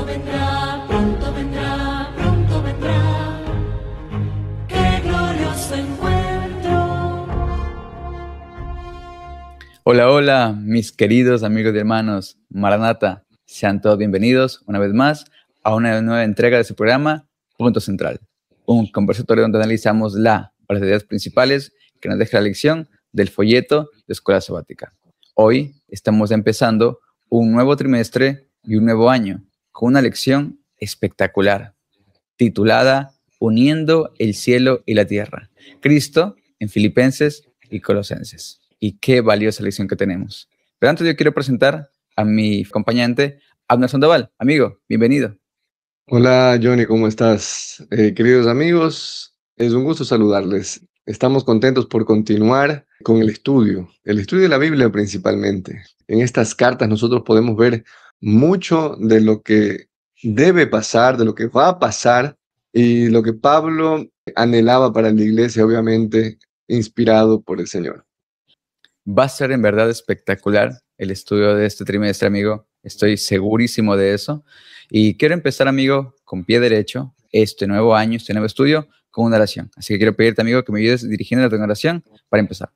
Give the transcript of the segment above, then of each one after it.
vendrá, pronto vendrá, pronto vendrá. Qué glorioso encuentro. Hola, hola, mis queridos amigos y hermanos, Maranata. Sean todos bienvenidos una vez más a una nueva entrega de su programa Punto Central, un conversatorio donde analizamos las ideas principales que nos deja la lección del folleto de Escuela Sabática. Hoy estamos empezando un nuevo trimestre y un nuevo año con una lección espectacular titulada Uniendo el cielo y la tierra, Cristo en Filipenses y Colosenses. Y qué valiosa lección que tenemos. Pero antes yo quiero presentar a mi acompañante, Abner Sandoval. Amigo, bienvenido. Hola Johnny, ¿cómo estás? Queridos amigos, es un gusto saludarles. Estamos contentos por continuar con el estudio de la Biblia principalmente. En estas cartas nosotros podemos ver mucho de lo que debe pasar, de lo que va a pasar y lo que Pablo anhelaba para la iglesia, obviamente inspirado por el Señor. Va a ser en verdad espectacular el estudio de este trimestre, amigo. Estoy segurísimo de eso. Y quiero empezar, amigo, con pie derecho, este nuevo año, este nuevo estudio, con una oración. Así que quiero pedirte, amigo, que me ayudes dirigiendo la oración para empezar.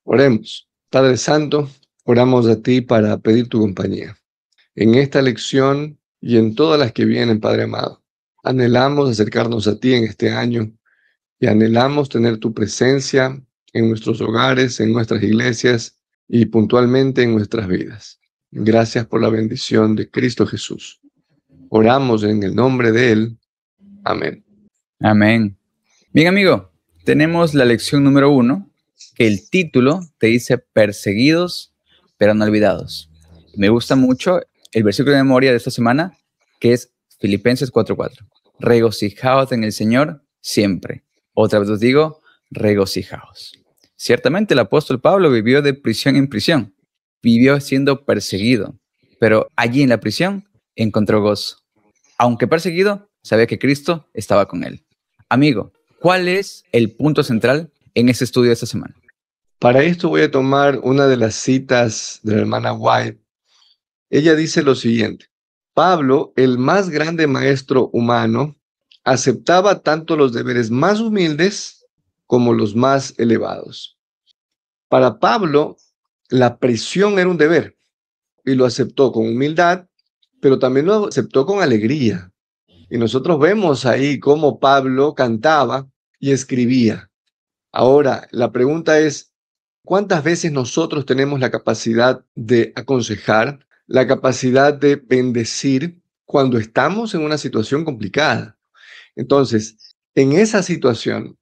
Oremos. Padre Santo, oramos a ti para pedir tu compañía. En esta lección y en todas las que vienen, Padre amado, anhelamos acercarnos a ti en este año y anhelamos tener tu presencia en nuestros hogares, en nuestras iglesias y puntualmente en nuestras vidas. Gracias por la bendición de Cristo Jesús. Oramos en el nombre de Él. Amén. Amén. Bien, amigo, tenemos la lección número 1, que el título te dice perseguidos, pero no olvidados. Me gusta mucho el versículo de memoria de esta semana, que es Filipenses 4:4. Regocijaos en el Señor siempre. Otra vez os digo, regocijaos. Ciertamente el apóstol Pablo vivió de prisión en prisión, vivió siendo perseguido, pero allí en la prisión encontró gozo. Aunque perseguido, sabía que Cristo estaba con él. Amigo, ¿cuál es el punto central en este estudio de esta semana? Para esto voy a tomar una de las citas de la hermana White. Ella dice lo siguiente: Pablo, el más grande maestro humano, aceptaba tanto los deberes más humildes como los más elevados. Para Pablo, la prisión era un deber y lo aceptó con humildad, pero también lo aceptó con alegría. Y nosotros vemos ahí cómo Pablo cantaba y escribía. Ahora, la pregunta es, ¿cuántas veces nosotros tenemos la capacidad de aconsejar, la capacidad de bendecir cuando estamos en una situación complicada? Entonces, en esa situación,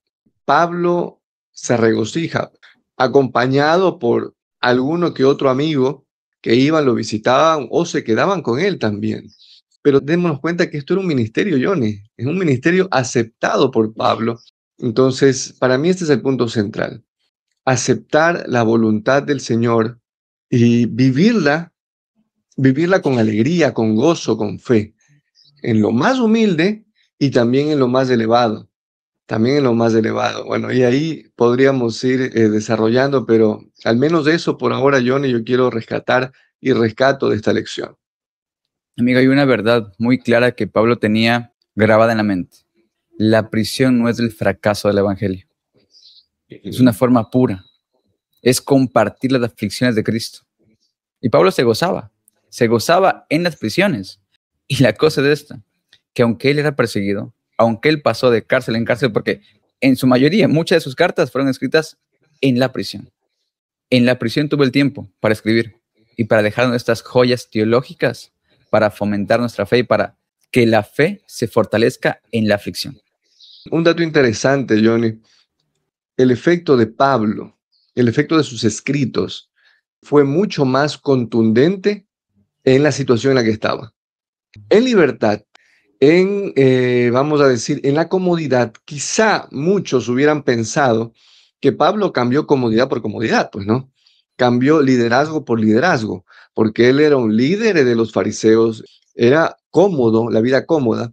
Pablo se regocija, acompañado por alguno que otro amigo que iban, lo visitaban o se quedaban con él también. Pero démonos cuenta que esto era un ministerio, Johnny, es un ministerio aceptado por Pablo. Entonces, para mí este es el punto central: aceptar la voluntad del Señor y vivirla con alegría, con gozo, con fe, en lo más humilde y también en lo más elevado. Bueno, y ahí podríamos ir desarrollando, pero al menos eso por ahora, Johnny, yo quiero rescatar y rescato de esta lección. Amigo, hay una verdad muy clara que Pablo tenía grabada en la mente. La prisión no es el fracaso del evangelio. Es una forma pura. Es compartir las aflicciones de Cristo. Y Pablo se gozaba en las prisiones. Y la cosa es esta, que aunque él era perseguido, aunque él pasó de cárcel en cárcel, porque en su mayoría, muchas de sus cartas fueron escritas en la prisión. En la prisión tuvo el tiempo para escribir y para dejar nuestras joyas teológicas, para fomentar nuestra fe y para que la fe se fortalezca en la aflicción. Un dato interesante, Johnny: el efecto de Pablo, el efecto de sus escritos fue mucho más contundente en la situación en la que estaba. En libertad, vamos a decir, en la comodidad, quizá muchos hubieran pensado que Pablo cambió comodidad por comodidad, pues no, cambió liderazgo por liderazgo, porque él era un líder de los fariseos, era cómodo, la vida cómoda,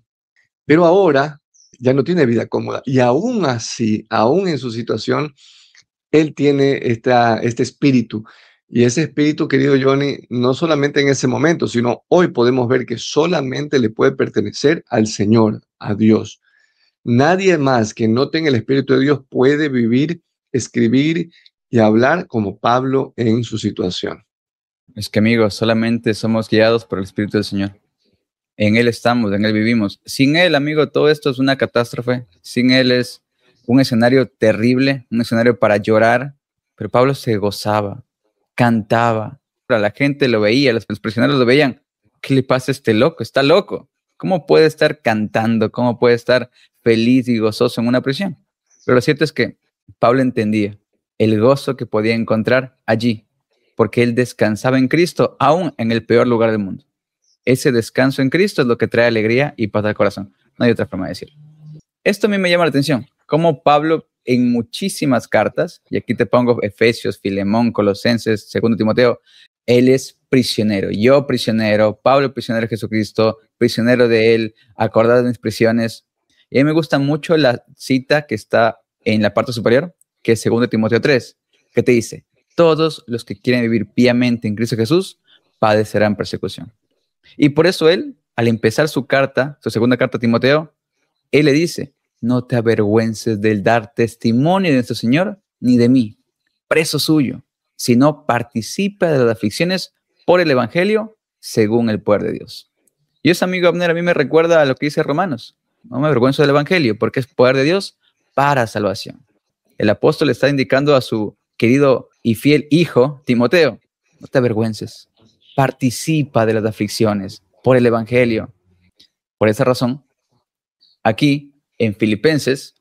pero ahora ya no tiene vida cómoda, y aún así, aún en su situación, él tiene este espíritu Y ese espíritu, querido Johnny, no solamente en ese momento, sino hoy podemos ver que solamente le puede pertenecer al Señor, a Dios. Nadie más que no tenga el Espíritu de Dios puede vivir, escribir y hablar como Pablo en su situación. Es que, amigos, solamente somos guiados por el Espíritu del Señor. En Él estamos, en Él vivimos. Sin Él, amigo, todo esto es una catástrofe. Sin Él es un escenario terrible, un escenario para llorar. Pero Pablo se gozaba, cantaba. La gente lo veía, los prisioneros lo veían. ¿Qué le pasa a este loco? Está loco. ¿Cómo puede estar cantando? ¿Cómo puede estar feliz y gozoso en una prisión? Pero lo cierto es que Pablo entendía el gozo que podía encontrar allí, porque él descansaba en Cristo, aún en el peor lugar del mundo. Ese descanso en Cristo es lo que trae alegría y paz al corazón. No hay otra forma de decirlo. Esto a mí me llama la atención, como Pablo en muchísimas cartas, y aquí te pongo Efesios, Filemón, Colosenses, 2 Timoteo, él es prisionero, yo prisionero, Pablo prisionero de Jesucristo, prisionero de él, acordado de mis prisiones. Y a mí me gusta mucho la cita que está en la parte superior, que es 2 Timoteo 3, que te dice, todos los que quieren vivir piamente en Cristo Jesús padecerán persecución. Y por eso él, al empezar su carta, su segunda carta a Timoteo, él le dice, no te avergüences del dar testimonio de nuestro Señor, ni de mí, preso suyo, sino participa de las aflicciones por el Evangelio según el poder de Dios. Y eso, amigo Abner, a mí me recuerda a lo que dice Romanos. No me avergüenzo del Evangelio, porque es poder de Dios para salvación. El apóstol está indicando a su querido y fiel hijo, Timoteo, no te avergüences, participa de las aflicciones por el Evangelio. Por esa razón, aquí en Filipenses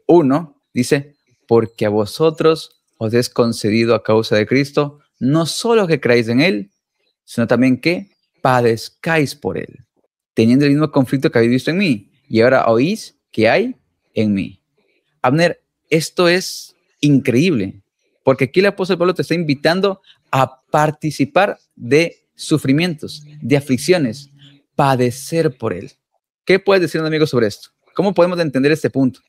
1 dice, porque a vosotros os es concedido a causa de Cristo, no solo que creáis en Él, sino también que padezcáis por Él, teniendo el mismo conflicto que habéis visto en mí, y ahora oís que hay en mí. Abner, esto es increíble, porque aquí el apóstol Pablo te está invitando a participar de sufrimientos, de aflicciones, padecer por Él. ¿Qué puedes decir, un amigo, sobre esto? ¿Cómo podemos entender este punto?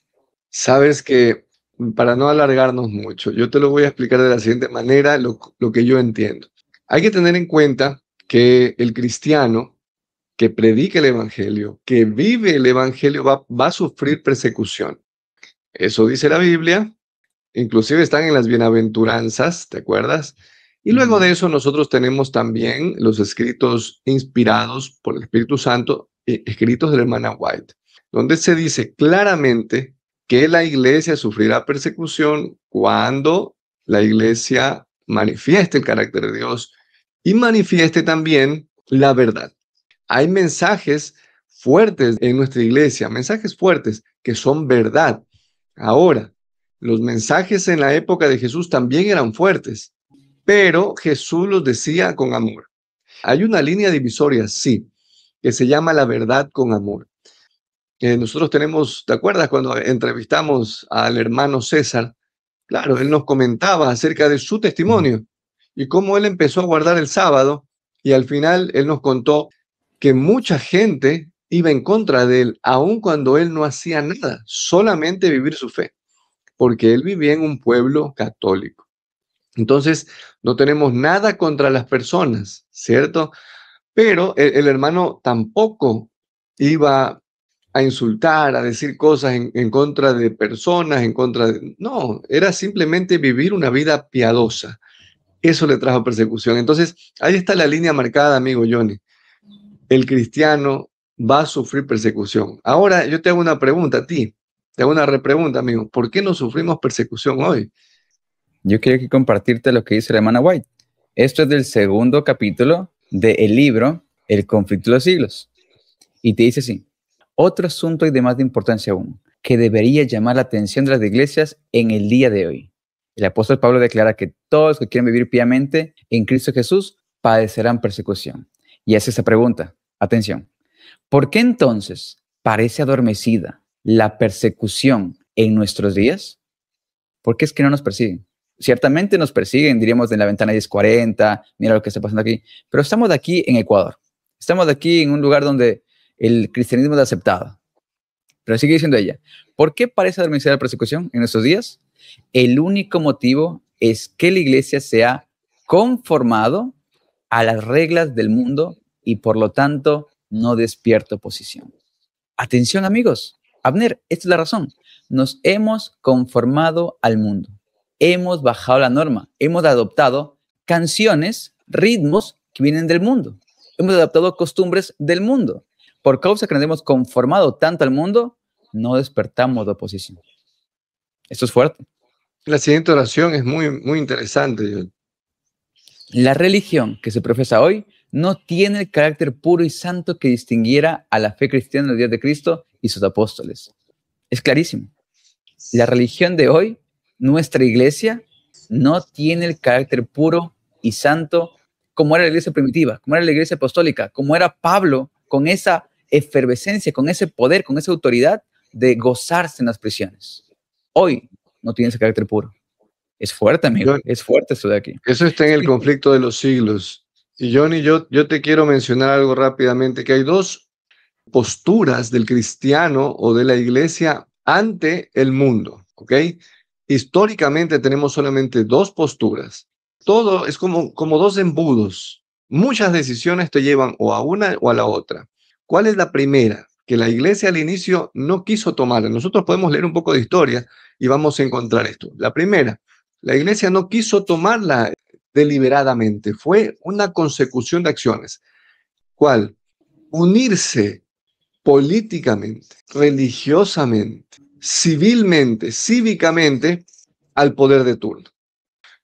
Sabes que, para no alargarnos mucho, yo te lo voy a explicar de la siguiente manera, lo que yo entiendo. Hay que tener en cuenta que el cristiano que predica el evangelio, que vive el evangelio, va a sufrir persecución. Eso dice la Biblia, inclusive están en las bienaventuranzas, ¿te acuerdas? Y luego de eso nosotros tenemos también los escritos inspirados por el Espíritu Santo, escritos de la hermana White, donde se dice claramente que la iglesia sufrirá persecución cuando la iglesia manifieste el carácter de Dios y manifieste también la verdad. Hay mensajes fuertes en nuestra iglesia, mensajes fuertes que son verdad. Ahora, los mensajes en la época de Jesús también eran fuertes, pero Jesús los decía con amor. Hay una línea divisoria, sí, que se llama la verdad con amor. Nosotros tenemos, ¿te acuerdas cuando entrevistamos al hermano César? Claro, él nos comentaba acerca de su testimonio y cómo él empezó a guardar el sábado y al final él nos contó que mucha gente iba en contra de él, aun cuando él no hacía nada, solamente vivir su fe, porque él vivía en un pueblo católico. Entonces, no tenemos nada contra las personas, ¿cierto? Pero el hermano tampoco iba a insultar, a decir cosas en contra de personas, en contra de... No, era simplemente vivir una vida piadosa. Eso le trajo persecución. Entonces, ahí está la línea marcada, amigo Johnny. El cristiano va a sufrir persecución. Ahora, yo te hago una pregunta a ti. Te hago una repregunta, amigo. ¿Por qué no sufrimos persecución hoy? Yo quiero aquí compartirte lo que dice la hermana White. Esto es del 2 capítulo del libro El conflicto de los siglos. Y te dice así, otro asunto y de más de importancia aún, que debería llamar la atención de las iglesias en el día de hoy. El apóstol Pablo declara que todos los que quieren vivir piamente en Cristo Jesús padecerán persecución. Y hace esa pregunta, atención, ¿por qué entonces parece adormecida la persecución en nuestros días? ¿Por qué es que no nos persiguen? Ciertamente nos persiguen, diríamos, en la ventana 1040, mira lo que está pasando aquí, pero estamos aquí en Ecuador, estamos aquí en un lugar donde el cristianismo es aceptado. Pero sigue diciendo ella, ¿por qué parece adormecida la persecución en nuestros días? El único motivo es que la iglesia se ha conformado a las reglas del mundo y por lo tanto no despierta oposición. Atención amigos, Abner, esta es la razón. Nos hemos conformado al mundo, hemos bajado la norma, hemos adoptado canciones, ritmos que vienen del mundo, hemos adoptado costumbres del mundo. Por causa que nos hemos conformado tanto al mundo, no despertamos de oposición. Esto es fuerte. La siguiente oración es muy interesante, John. La religión que se profesa hoy no tiene el carácter puro y santo que distinguiera a la fe cristiana en los días de Cristo y sus apóstoles. Es clarísimo. La religión de hoy, nuestra iglesia, no tiene el carácter puro y santo como era la iglesia primitiva, como era la iglesia apostólica, como era Pablo, con esa efervescencia, con ese poder, con esa autoridad de gozarse en las prisiones. Hoy no tiene ese carácter puro. Es fuerte, amigo. Es fuerte esto de aquí. Eso está en el conflicto de los siglos. Y Johnny, yo te quiero mencionar algo rápidamente, que hay dos posturas del cristiano o de la iglesia ante el mundo, ¿ok? Históricamente tenemos solamente dos posturas. Todo es como dos embudos. Muchas decisiones te llevan o a una o a la otra. ¿Cuál es la primera? Que la iglesia al inicio no quiso tomar. Nosotros podemos leer un poco de historia y vamos a encontrar esto. La primera, la iglesia no quiso tomarla deliberadamente. Fue una consecución de acciones. ¿Cuál? Unirse políticamente, religiosamente, civilmente, cívicamente al poder de turno.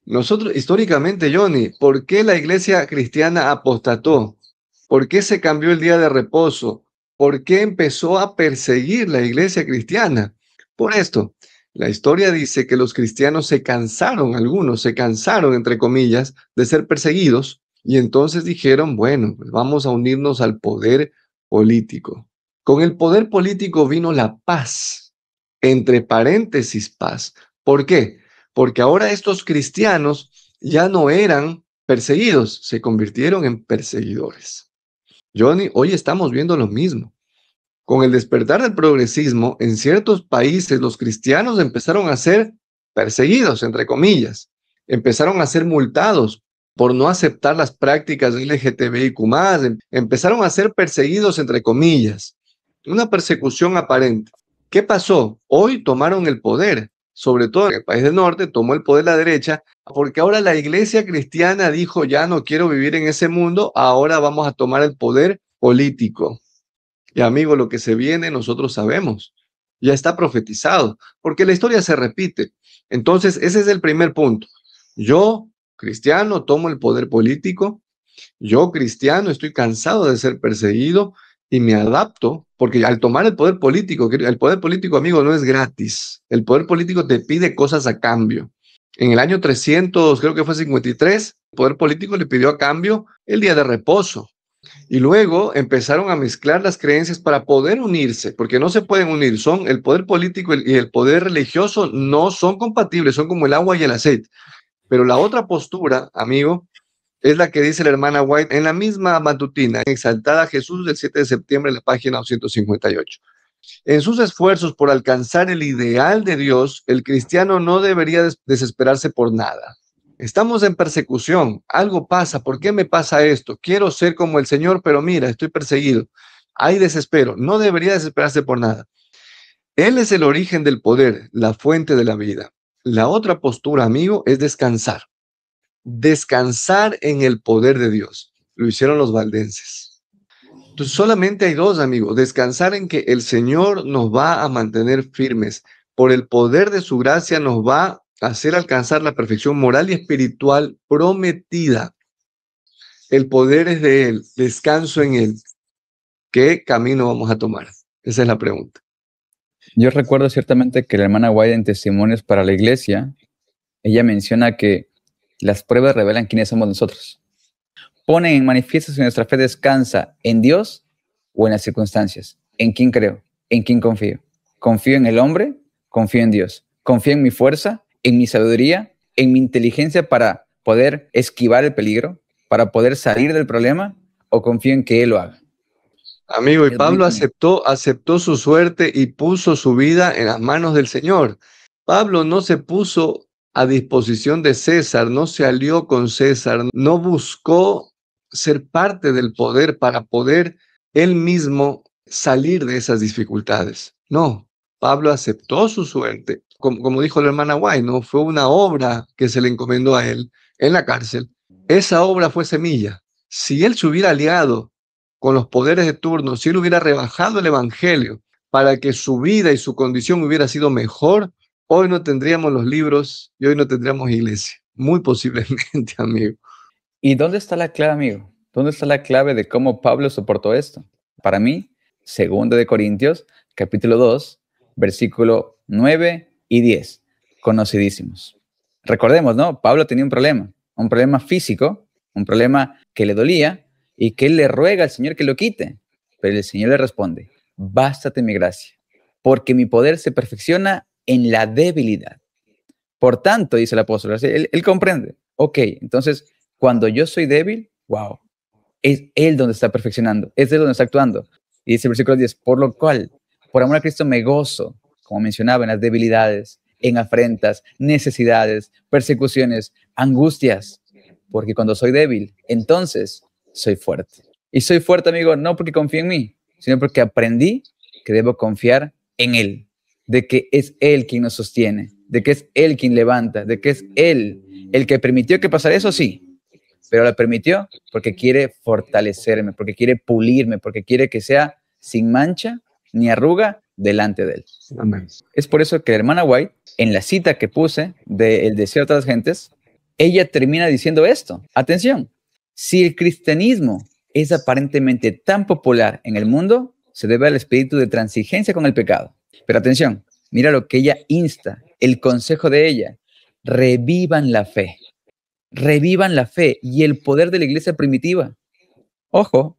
Nosotros, históricamente, Johnny, ¿por qué la iglesia cristiana apostató? ¿Por qué se cambió el día de reposo? ¿Por qué empezó a perseguir la iglesia cristiana? Por esto, la historia dice que los cristianos se cansaron, algunos se cansaron, entre comillas, de ser perseguidos y entonces dijeron, bueno, pues vamos a unirnos al poder político. Con el poder político vino la paz, entre paréntesis paz. ¿Por qué? Porque ahora estos cristianos ya no eran perseguidos, se convirtieron en perseguidores. Johnny, hoy estamos viendo lo mismo. Con el despertar del progresismo, en ciertos países los cristianos empezaron a ser perseguidos, entre comillas. Empezaron a ser multados por no aceptar las prácticas LGTBIQ+, empezaron a ser perseguidos, entre comillas. Una persecución aparente. ¿Qué pasó? Hoy tomaron el poder. Sobre todo en el país del norte, tomó el poder la derecha, porque ahora la iglesia cristiana dijo, ya no quiero vivir en ese mundo, ahora vamos a tomar el poder político. Y amigo, lo que se viene nosotros sabemos, ya está profetizado, porque la historia se repite. Entonces, ese es el primer punto. Yo, cristiano, tomo el poder político, yo, cristiano, estoy cansado de ser perseguido y me adapto, porque al tomar el poder político, amigo, no es gratis. El poder político te pide cosas a cambio. En el año 300, creo que fue 53, el poder político le pidió a cambio el día de reposo. Y luego empezaron a mezclar las creencias para poder unirse, porque no se pueden unir. El poder político y el poder religioso no son compatibles, son como el agua y el aceite. Pero la otra postura, amigo, es la que dice la hermana White en la misma matutina, Exaltada a Jesús del 7 de septiembre, en la página 258. En sus esfuerzos por alcanzar el ideal de Dios, el cristiano no debería desesperarse por nada. Estamos en persecución, algo pasa, ¿por qué me pasa esto? Quiero ser como el Señor, pero mira, estoy perseguido. Hay desespero, no debería desesperarse por nada. Él es el origen del poder, la fuente de la vida. La otra postura, amigo, es descansar. Descansar en el poder de Dios. Lo hicieron los valdenses. Entonces solamente hay dos, amigos. Descansar en que el Señor nos va a mantener firmes. Por el poder de su gracia nos va a hacer alcanzar la perfección moral y espiritual prometida. El poder es de Él. Descanso en Él. ¿Qué camino vamos a tomar? Esa es la pregunta. Yo recuerdo ciertamente que la hermana White en Testimonios para la Iglesia, ella menciona que las pruebas revelan quiénes somos nosotros. Ponen en manifiesto si nuestra fe descansa en Dios o en las circunstancias. ¿En quién creo? ¿En quién confío? ¿Confío en el hombre? Confío en Dios. ¿Confío en mi fuerza? ¿En mi sabiduría? ¿En mi inteligencia para poder esquivar el peligro? ¿Para poder salir del problema? ¿O confío en que Él lo haga? Amigo, y Pablo aceptó su suerte y puso su vida en las manos del Señor. Pablo no se puso a disposición de César, no se alió con César, no buscó ser parte del poder para poder él mismo salir de esas dificultades. No, Pablo aceptó su suerte. Como dijo la hermana White, ¿no? Fue una obra que se le encomendó a él en la cárcel. Esa obra fue semilla. Si él se hubiera aliado con los poderes de turno, si él hubiera rebajado el evangelio para que su vida y su condición hubiera sido mejor, hoy no tendríamos los libros y hoy no tendríamos iglesia. Muy posiblemente, amigo. ¿Y dónde está la clave, amigo? ¿Dónde está la clave de cómo Pablo soportó esto? Para mí, 2 Corintios, capítulo 2, versículo 9 y 10, conocidísimos. Recordemos, ¿no? Pablo tenía un problema físico, un problema que le dolía y que él le ruega al Señor que lo quite. Pero el Señor le responde, bástate mi gracia, porque mi poder se perfecciona en la debilidad. Por tanto, dice el apóstol, él comprende. Ok, entonces, cuando yo soy débil, wow, es Él donde está perfeccionando, es Él donde está actuando. Y dice el versículo 10, por lo cual, por amor a Cristo me gozo, como mencionaba, en las debilidades, en afrentas, necesidades, persecuciones, angustias, porque cuando soy débil, entonces soy fuerte. Y soy fuerte, amigo, no porque confío en mí, sino porque aprendí que debo confiar en Él, de que es Él quien nos sostiene, de que es Él quien levanta, de que es Él el que permitió que pasara eso, sí, pero lo permitió porque quiere fortalecerme, porque quiere pulirme, porque quiere que sea sin mancha ni arruga delante de Él. Amén. Es por eso que la hermana White, en la cita que puse de El deseo de otras gentes, ella termina diciendo esto. Atención, si el cristianismo es aparentemente tan popular en el mundo, se debe al espíritu de transigencia con el pecado. Pero atención, mira lo que ella insta, el consejo de ella, revivan la fe y el poder de la iglesia primitiva. Ojo,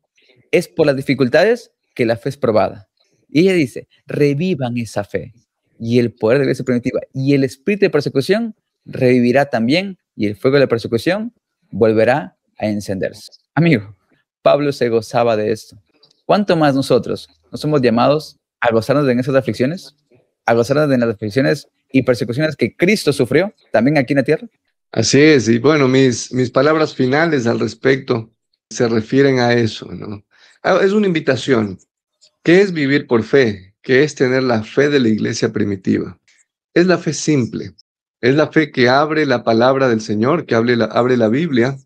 es por las dificultades que la fe es probada. Y ella dice, revivan esa fe y el poder de la iglesia primitiva y el espíritu de persecución revivirá también y el fuego de la persecución volverá a encenderse. Amigo, Pablo se gozaba de esto. ¿Cuánto más nosotros no somos llamados a gozarnos de esas aflicciones? A gozarnos de las aflicciones y persecuciones que Cristo sufrió también aquí en la tierra. Así es, y bueno, mis palabras finales al respecto se refieren a eso, ¿no? Es una invitación. ¿Qué es vivir por fe? ¿Qué es tener la fe de la iglesia primitiva? Es la fe simple, es la fe que abre la palabra del Señor, que abre la Biblia,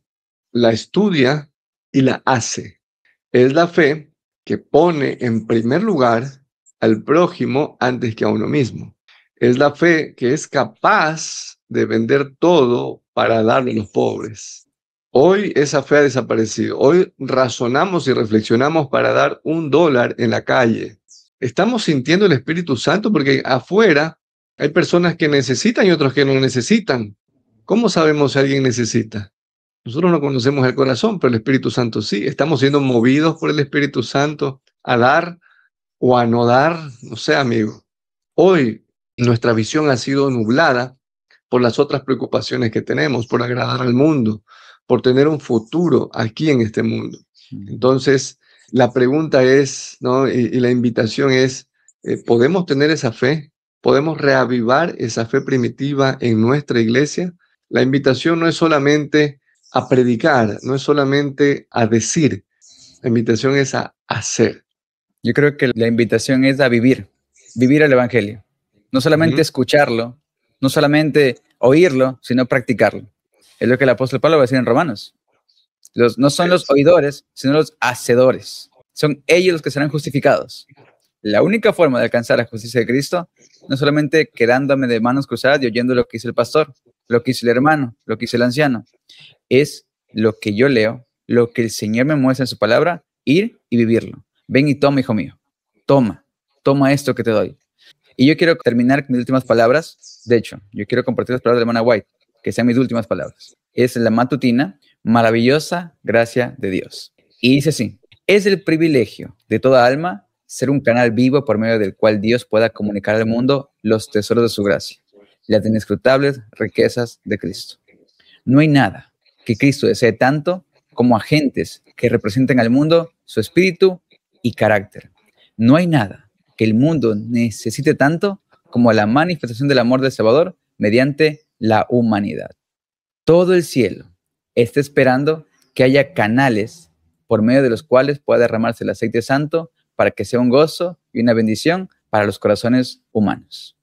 la estudia y la hace. Es la fe que pone en primer lugar al prójimo antes que a uno mismo. Es la fe que es capaz de vender todo para darle a los pobres. Hoy esa fe ha desaparecido. Hoy razonamos y reflexionamos para dar $1 en la calle. Estamos sintiendo el Espíritu Santo porque afuera hay personas que necesitan y otros que no necesitan. ¿Cómo sabemos si alguien necesita? Nosotros no conocemos el corazón, pero el Espíritu Santo sí. Estamos siendo movidos por el Espíritu Santo a dar o a no dar. No sé, amigo. Hoy nuestra visión ha sido nublada por las otras preocupaciones que tenemos, por agradar al mundo, por tener un futuro aquí en este mundo. Entonces, la pregunta es, ¿no? Y la invitación es, ¿podemos tener esa fe? ¿Podemos reavivar esa fe primitiva en nuestra iglesia? La invitación no es solamente a predicar, no es solamente a decir, la invitación es a hacer. Yo creo que la invitación es a vivir el evangelio. No solamente escucharlo, no solamente oírlo, sino practicarlo. Es lo que el apóstol Pablo va a decir en Romanos. No son los oidores, sino los hacedores. Son ellos los que serán justificados. La única forma de alcanzar la justicia de Cristo no es solamente quedándome de manos cruzadas y oyendo lo que dice el pastor, lo que dice el hermano, lo que dice el anciano. Es lo que yo leo, lo que el Señor me muestra en su palabra, ir y vivirlo. Ven y toma, hijo mío. Toma esto que te doy. Y yo quiero terminar con mis últimas palabras. De hecho, yo quiero compartir las palabras de la hermana White, que sean mis últimas palabras. Es la matutina, maravillosa gracia de Dios. Y dice así, es el privilegio de toda alma ser un canal vivo por medio del cual Dios pueda comunicar al mundo los tesoros de su gracia, las inescrutables riquezas de Cristo. No hay nada que Cristo desee tanto como agentes que representen al mundo su espíritu y carácter. No hay nada que el mundo necesite tanto como la manifestación del amor del Salvador mediante la humanidad. Todo el cielo está esperando que haya canales por medio de los cuales pueda derramarse el aceite santo para que sea un gozo y una bendición para los corazones humanos.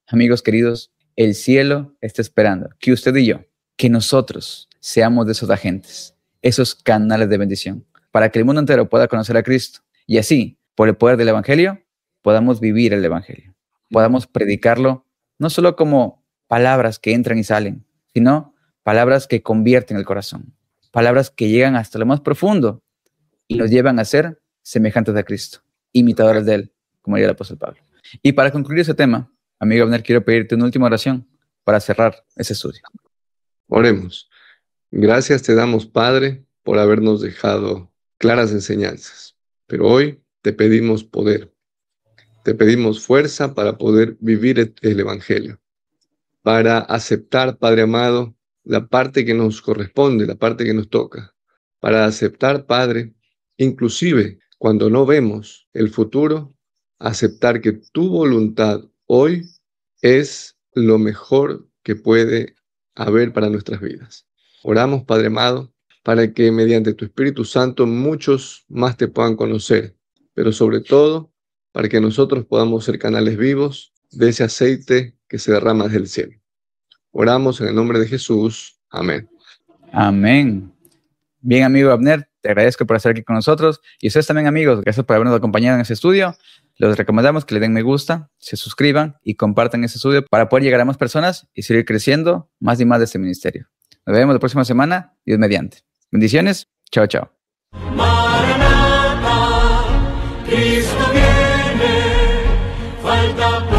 Amigos queridos, el cielo está esperando que usted y yo, que nosotros seamos de esos agentes, esos canales de bendición, para que el mundo entero pueda conocer a Cristo y así, por el poder del Evangelio, podamos vivir el Evangelio, podamos predicarlo no solo como palabras que entran y salen, sino palabras que convierten el corazón, palabras que llegan hasta lo más profundo y nos llevan a ser semejantes a Cristo, imitadores de Él, como diría el apóstol Pablo. Y para concluir ese tema, amigo Abner, quiero pedirte una última oración para cerrar ese estudio. Oremos. Gracias te damos, Padre, por habernos dejado claras enseñanzas. Pero hoy te pedimos poder, te pedimos fuerza para poder vivir el Evangelio, para aceptar, Padre amado, la parte que nos corresponde, la parte que nos toca, para aceptar, Padre, inclusive cuando no vemos el futuro, aceptar que tu voluntad hoy es lo mejor que puede haber para nuestras vidas. Oramos, Padre amado, para que mediante tu Espíritu Santo muchos más te puedan conocer, pero sobre todo para que nosotros podamos ser canales vivos de ese aceite que se derrama desde el cielo. Oramos en el nombre de Jesús. Amén. Amén. Bien, amigo Abner, te agradezco por estar aquí con nosotros. Y ustedes también, amigos, gracias por habernos acompañado en este estudio. Les recomendamos que le den me gusta, se suscriban y compartan este estudio para poder llegar a más personas y seguir creciendo más y más de este ministerio. Nos vemos la próxima semana, Dios mediante. Bendiciones. Chao, chao. Maranatha, Cristo viene, falta